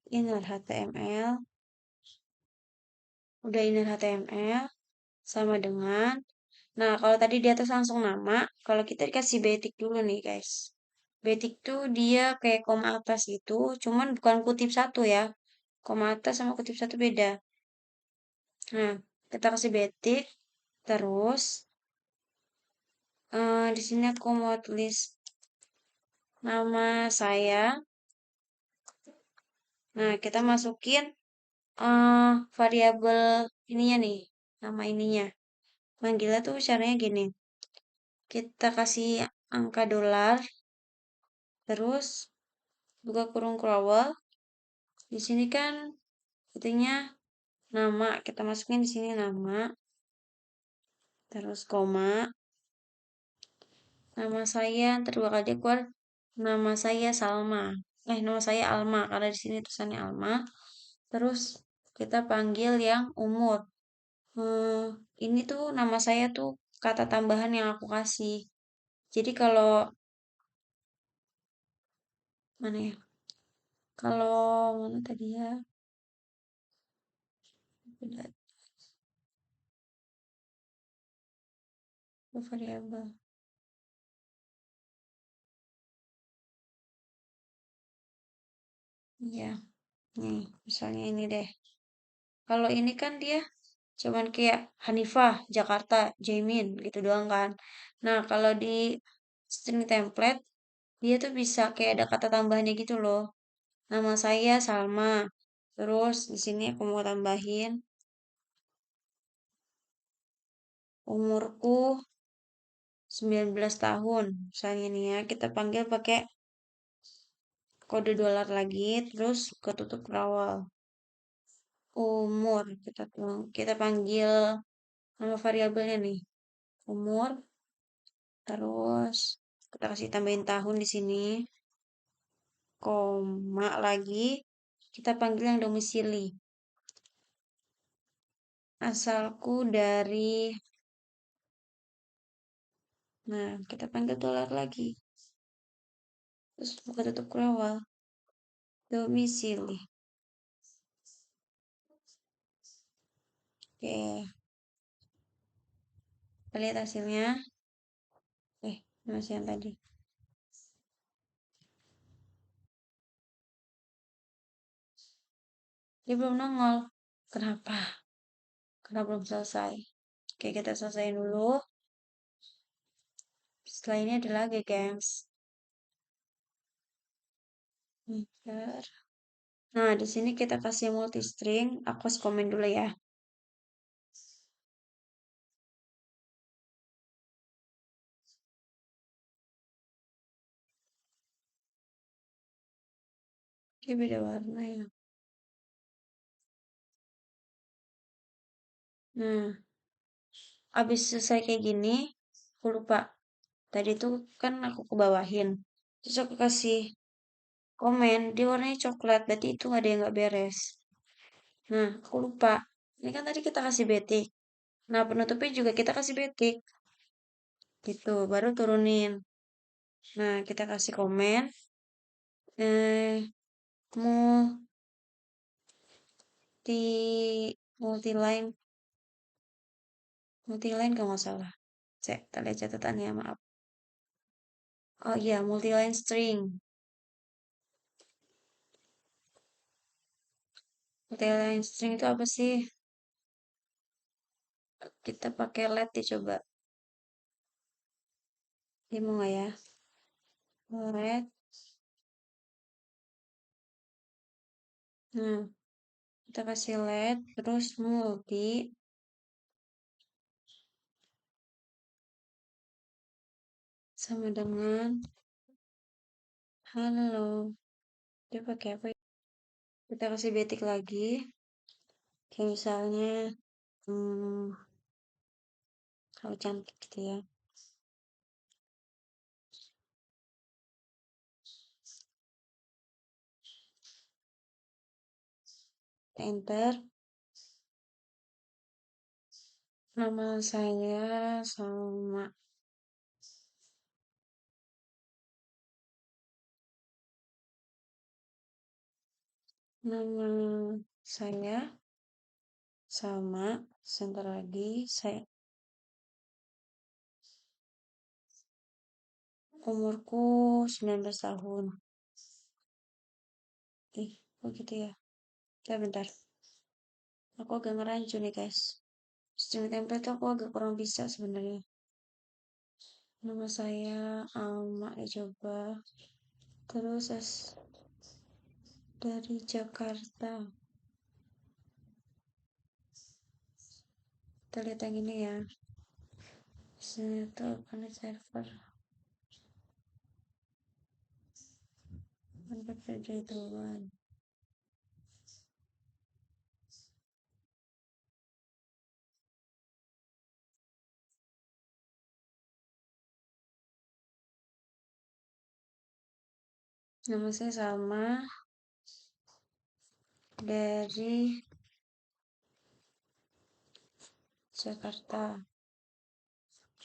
inner HTML. Udah inner HTML sama dengan, nah kalau tadi di atas langsung nama, kalau kita dikasih basic dulu nih guys. Basic tuh dia kayak koma atas gitu, cuman bukan kutip satu ya. Koma atas sama kutip satu beda. Nah, kita kasih basic, terus di sini aku mau tulis nama saya. Nah, kita masukin variabel ininya nih, nama ininya. Manggilnya tuh caranya gini. Kita kasih angka dolar, terus buka kurung curvel. Di sini kan intinya nama, kita masukin di sini nama, terus koma, nama saya, ntar dua kali dia keluar, nama saya Salma. Nama saya Alma, karena di sini tulisannya Alma. Terus kita panggil yang umur. Ini tuh nama saya tuh kata tambahan yang aku kasih. Jadi kalau mana ya? Kalau mana tadi ya? Beda variabel. Iya, nih misalnya ini deh. Kalau ini kan dia cuman kayak Hanifah, Jakarta, Jaimin gitu doang kan. Nah, kalau di string template dia tuh bisa kayak ada kata tambahannya gitu loh. Nama saya Salma. Terus di sini aku mau tambahin umurku 19 tahun. Misalnya nih ya, kita panggil pakai kode dolar lagi, terus ketutup awal. Umur kita panggil nama variabelnya nih. Umur, terus kita kasih tambahin tahun di sini. Koma lagi, kita panggil yang domisili. Asalku dari, nah kita panggil dolar lagi. Terus buka tutup kurung, domisili. Oke, kita lihat hasilnya. Ini masih yang tadi. Dia belum nongol. Kenapa? Karena belum selesai. Oke, kita selesaiin dulu. Setelah ini ada lagi, gengs. Bentar. Nah, di sini kita kasih multistring. Aku komen dulu ya. Dia beda warna ya. Nah, abis selesai kayak gini, aku lupa. Tadi tuh kan aku kebawahin. Terus aku kasih komen, dia warnanya coklat. Berarti itu ada yang nggak beres. Nah, aku lupa. Ini kan tadi kita kasih batik. Nah, penutupnya juga kita kasih batik. Gitu, baru turunin. Nah, kita kasih komen. Eh, multi multi line kalau nggak salah. Cek, kita lihat catatannya, maaf. Oh iya, multi-line string. Multi-line string itu apa sih? Kita pakai let ya coba. Ini mau nggak ya? Let. Nah, Kita kasih let, terus multi sama dengan halo. Dia pakai apa ya? Kita kasih batik lagi. Kayak misalnya, hmm, kalau cantik gitu ya. Kita enter. Nama saya sama. Nama saya sama. Sebentar lagi. Saya umurku 19 tahun. Ih, kok gitu ya? Bentar. Aku agak ngerancu nih, guys. Stream template tuh aku agak kurang bisa sebenarnya. Nama saya Alma dicoba. Terus dari Jakarta. Kita lihat yang ini ya. Sini tuh connect server. Connect saja itu kan. Nama saya sama dari Jakarta.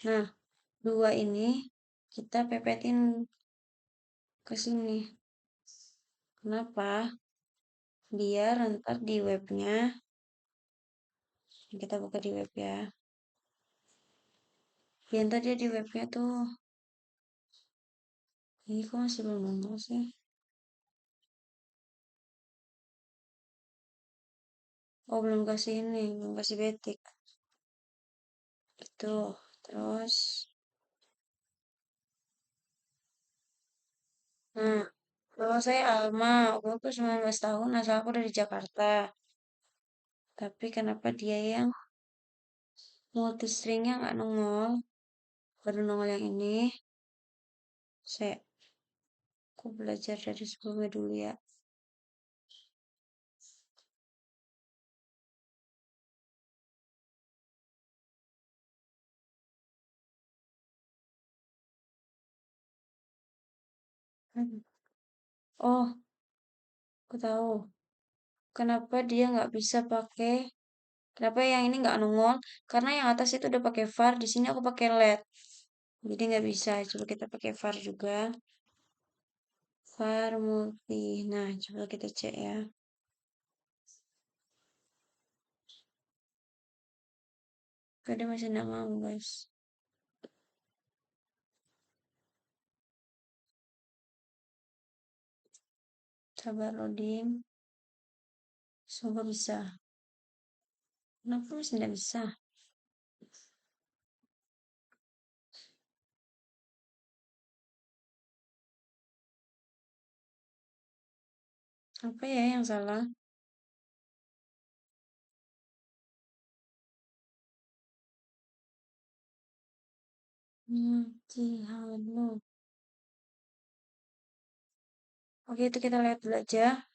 Nah, dua ini kita pepetin ke sini. Kenapa? Biar ntar di webnya, kita buka di web ya. Biar ntar dia di webnya tuh, ini kok masih belum nongol sih? Oh, belum kasih ini, belum kasih batik. Itu, terus, nah, kalau saya Alma, umurku 19 tahun, asal aku dari Jakarta. Tapi kenapa dia yang multistringnya nggak nongol? Baru nongol yang ini. Aku belajar dari sebelumnya dulu ya. Oh, aku tahu. Kenapa dia nggak bisa pakai? Kenapa yang ini nggak nongol? Karena yang atas itu udah pakai var, di sini aku pakai LED. Jadi nggak bisa. Coba kita pakai var juga. Var multi. Nah, coba kita cek ya. Kadang masih nggak mau, guys. Sabar loading. Semoga bisa. Kenapa masih nggak bisa? Apa ya yang salah? Halo. Oke, itu kita lihat dulu aja.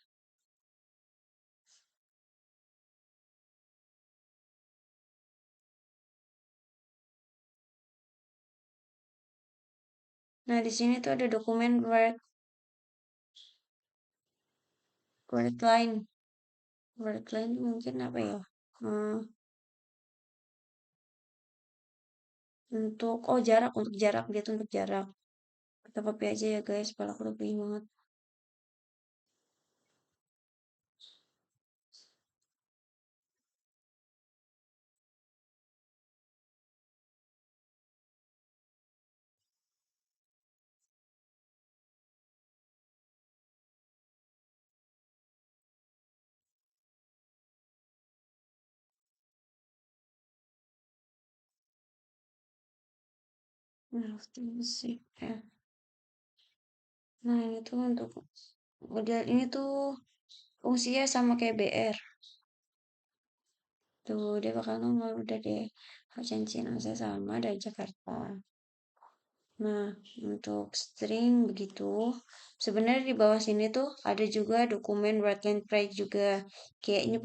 Nah, di sini tuh ada dokumen word line. Word line mungkin apa ya? Hmm, untuk jarak dia tuh untuk jarak. Kita copy aja ya guys, kepala aku udah pusing banget. Nah, sih. Nah, ini tuh untuk model ini tuh fungsinya sama kayak BR. Tuh, dia bakal nongol. Udah deh. Cincin saya sama dari Jakarta. Nah, untuk string begitu. Sebenarnya di bawah sini tuh ada juga dokumen Redline Price juga. Kayak ini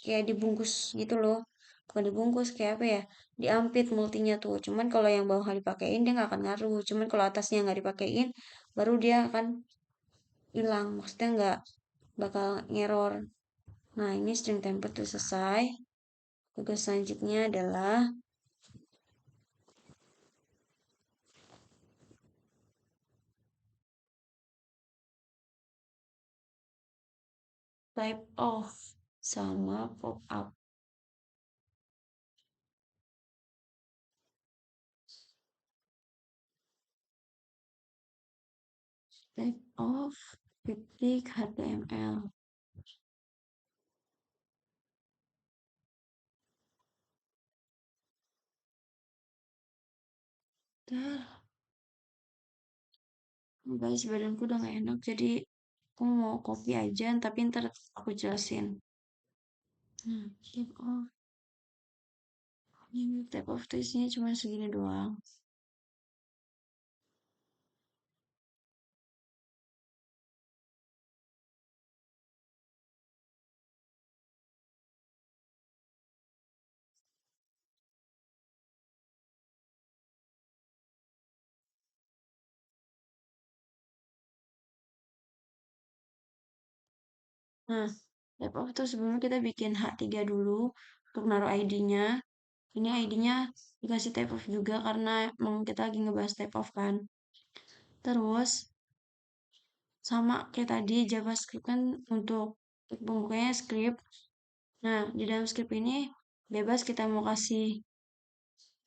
kayak dibungkus gitu loh. Bukan dibungkus kayak apa ya? Diampit multinya tuh. Cuman kalau yang bawah dipakein dia nggak akan ngaruh. Cuman kalau atasnya nggak dipakein, baru dia akan hilang. Maksudnya nggak bakal ngeror. Nah, ini string template tuh selesai. Tugas selanjutnya adalah type of sama pop up. Type of titik HTML. Dah, guys, badanku udah gak enak, jadi aku mau kopi aja, tapi ntar aku jelasin. Nah, type of tuh isinya cuma segini doang. Nah, type of tuh sebelumnya kita bikin H3 dulu untuk naruh ID-nya. Ini ID-nya dikasih type of juga karena emang kita lagi ngebahas type of kan. Terus sama kayak tadi JavaScript kan untuk pembukanya script. Nah, di dalam script ini bebas kita mau kasih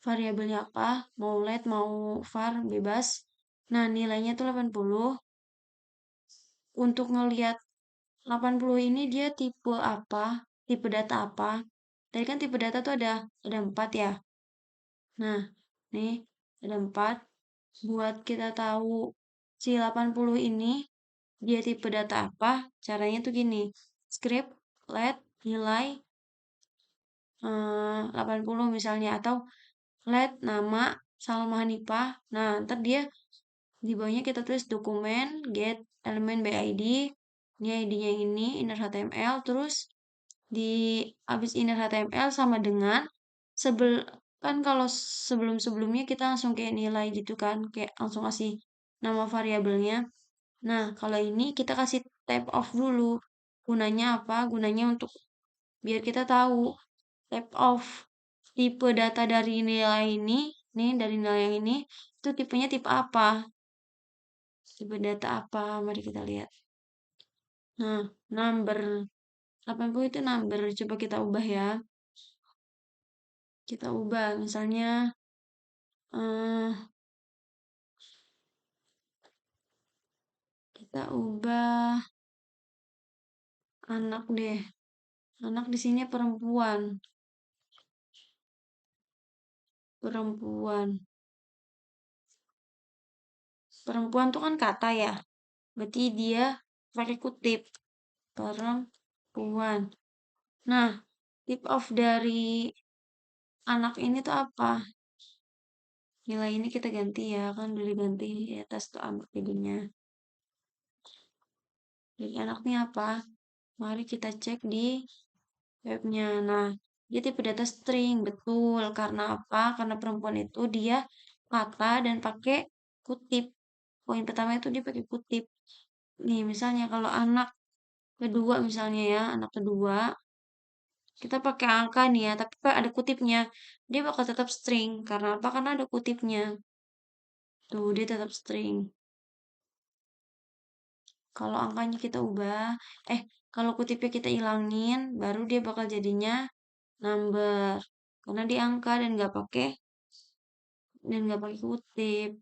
variabelnya apa, mau let, mau var, bebas. Nah, nilainya tuh 80. Untuk ngelihat 80 ini dia tipe apa, tipe data apa. Tadi kan tipe data tuh ada 4 ya. Nah, nih ada 4. Buat kita tahu si 80 ini dia tipe data apa, caranya tuh gini. Script, let, nilai 80 misalnya atau let nama Salma Hanifah. Nah, ntar dia di bawahnya kita tulis dokumen get elemen by ID. Ini ID-nya yang ini inner HTML. Terus di habis inner HTML sama dengan sebel kan kalau sebelum-sebelumnya kita langsung kayak nilai gitu kan, kayak langsung kasih nama variabelnya. Nah, kalau ini kita kasih type of dulu. Gunanya apa? Gunanya untuk biar kita tahu type of tipe data dari nilai ini, nih dari nilai yang ini, itu tipenya tipe apa? Tipe data apa? Mari kita lihat. Nah, number 80 itu number. Coba kita ubah ya. Kita ubah misalnya eh kita ubah anak deh. Anak di sini perempuan. Perempuan. Perempuan tuh kan kata ya. Berarti dia pakai kutip. Perempuan. Nah, tip of dari anak ini tuh apa? Nilai ini kita ganti ya, kan udah diganti di atas tuh anak jadinya. Jadi anaknya apa? Mari kita cek di webnya. Nah, dia tipe data string, betul. Karena apa? Karena perempuan itu dia kata dan pakai kutip. Poin pertama itu dia pakai kutip. Nih, misalnya kalau anak kedua misalnya ya, anak kedua, kita pakai angka nih ya, tapi ada kutipnya. Dia bakal tetap string. Karena apa? Karena ada kutipnya. Tuh, dia tetap string. Kalau angkanya kita ubah, kalau kutipnya kita ilangin, baru dia bakal jadinya number. Karena dia angka dan nggak pakai kutip.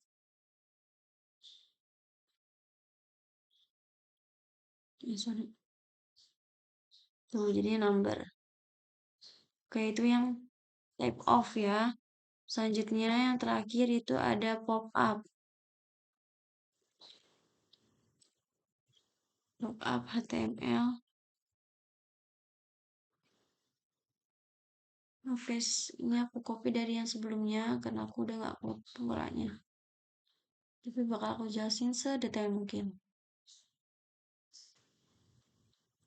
Sorry. Tuh, jadinya number. Oke, itu yang type of ya. Selanjutnya yang terakhir itu ada pop up. Pop up HTML. Face ini aku copy dari yang sebelumnya karena aku udah nggak kuat polanya. Tapi bakal aku jelasin sedetail mungkin.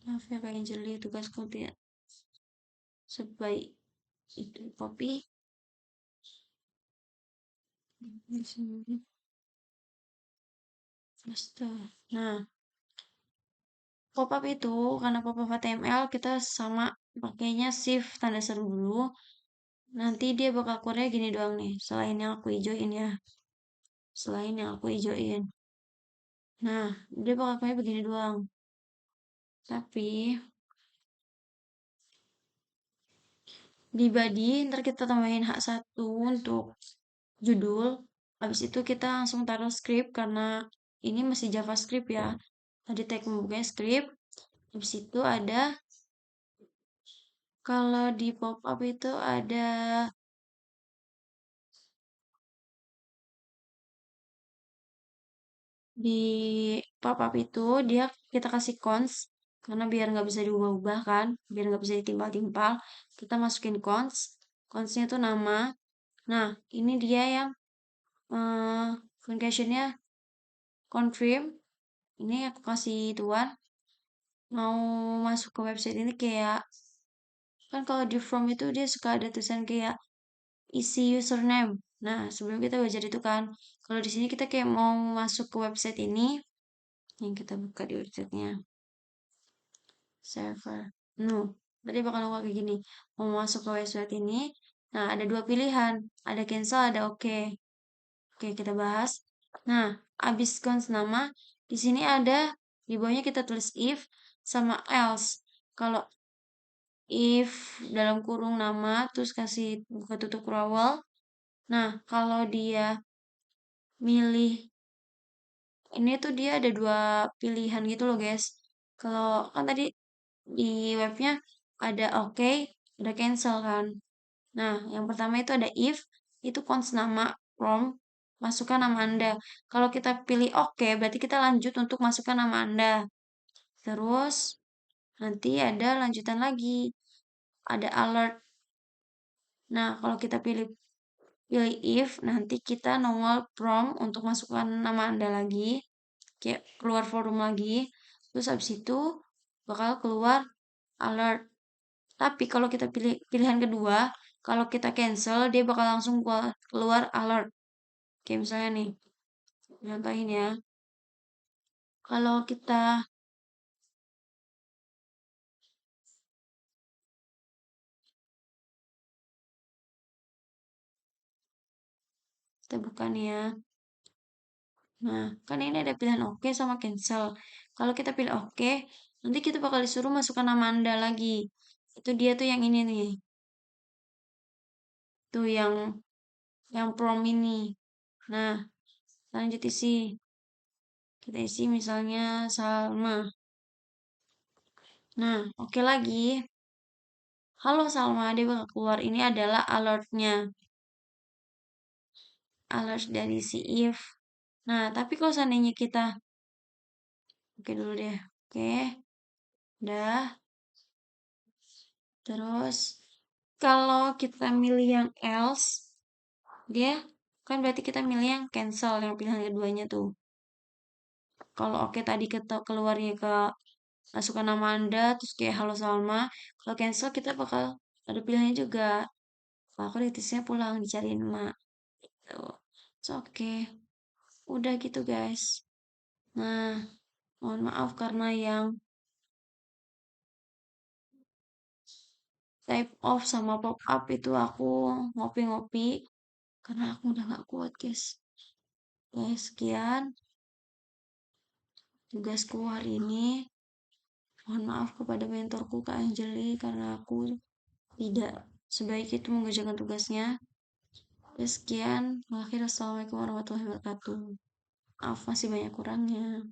Maaf ya kayak jeli tugasku tidak sebaik itu copy di sini. Paste. Nah, pop-up itu karena pop-up HTML kita sama pakainya shift tanda seru dulu. Nanti dia bakal keluarnya gini doang nih, selain yang aku hijauin ya. Selain yang aku hijauin. Nah, dia bakal keluarnya begini doang. Tapi di body ntar kita tambahin H1 untuk judul. Habis itu kita langsung taruh script karena ini masih JavaScript ya. Tadi tag membukanya script. Habis itu ada kalau di pop up itu ada di pop up itu dia kita kasih cons karena biar nggak bisa diubah-ubah kan, biar nggak bisa ditimpal-timpal. Kita masukin cons. Consnya itu nama. Nah, ini dia yang functionnya confirm. Ini aku kasih tuan mau masuk ke website ini kayak kan kalau di form itu dia suka ada tulisan kayak isi username. Nah, sebelum kita belajar itu kan, kalau di sini kita kayak mau masuk ke website ini, yang kita buka di websitenya, server. Tadi bakal nongol kayak gini. Mau masuk ke website ini, nah ada dua pilihan, ada cancel, ada oke. Oke, kita bahas. Nah, abis cons nama, di sini ada di bawahnya kita tulis if sama else. Kalau if dalam kurung nama terus kasih buka tutup kurawal. Nah, kalau dia milih ini tuh dia ada dua pilihan gitu loh guys. Kalau kan tadi di webnya ada oke, ada cancel kan. Nah, yang pertama itu ada if, itu cons nama from, masukkan nama Anda. Kalau kita pilih oke, berarti kita lanjut untuk masukkan nama Anda. Terus nanti ada lanjutan lagi, ada alert. Nah, kalau kita pilih pilih if, nanti kita nongol prompt untuk masukkan nama Anda lagi, kayak keluar forum lagi. Terus habis itu bakal keluar alert. Tapi kalau kita pilih pilihan kedua, kalau kita cancel, dia bakal langsung keluar alert. Kayak misalnya nih, contohin ya. Kalau kita buka nih ya. Nah, kan ini ada pilihan oke sama cancel. Kalau kita pilih oke, nanti kita bakal disuruh masukkan nama Anda lagi. Itu dia tuh yang ini nih. Tuh yang prom ini. Nah, lanjut isi. Kita isi misalnya Salma. Nah, oke lagi. Halo Salma, dia bakal keluar. Ini adalah alertnya. Alert dari si if. Nah, tapi kalau seandainya kita oke dulu deh. Oke, udah. Terus kalau kita milih yang else, dia kan berarti kita milih yang cancel, yang pilihan keduanya tuh. Kalau oke tadi kita keluarnya ke masukkan nama Anda, terus kayak halo Salma. Kalau cancel kita bakal ada pilihannya juga. Kalau aku ditisnya pulang, dicariin emak. Gitu. Oke. Udah gitu guys. Nah, mohon maaf karena yang type off sama pop up itu aku ngopi-ngopi karena aku udah gak kuat guys. Oke, sekian tugasku hari ini. Mohon maaf kepada mentorku Kak Anjeli karena aku tidak sebaik itu mengerjakan tugasnya. Oke, sekian. Akhir, assalamualaikum warahmatullahi wabarakatuh. Maaf masih banyak kurangnya.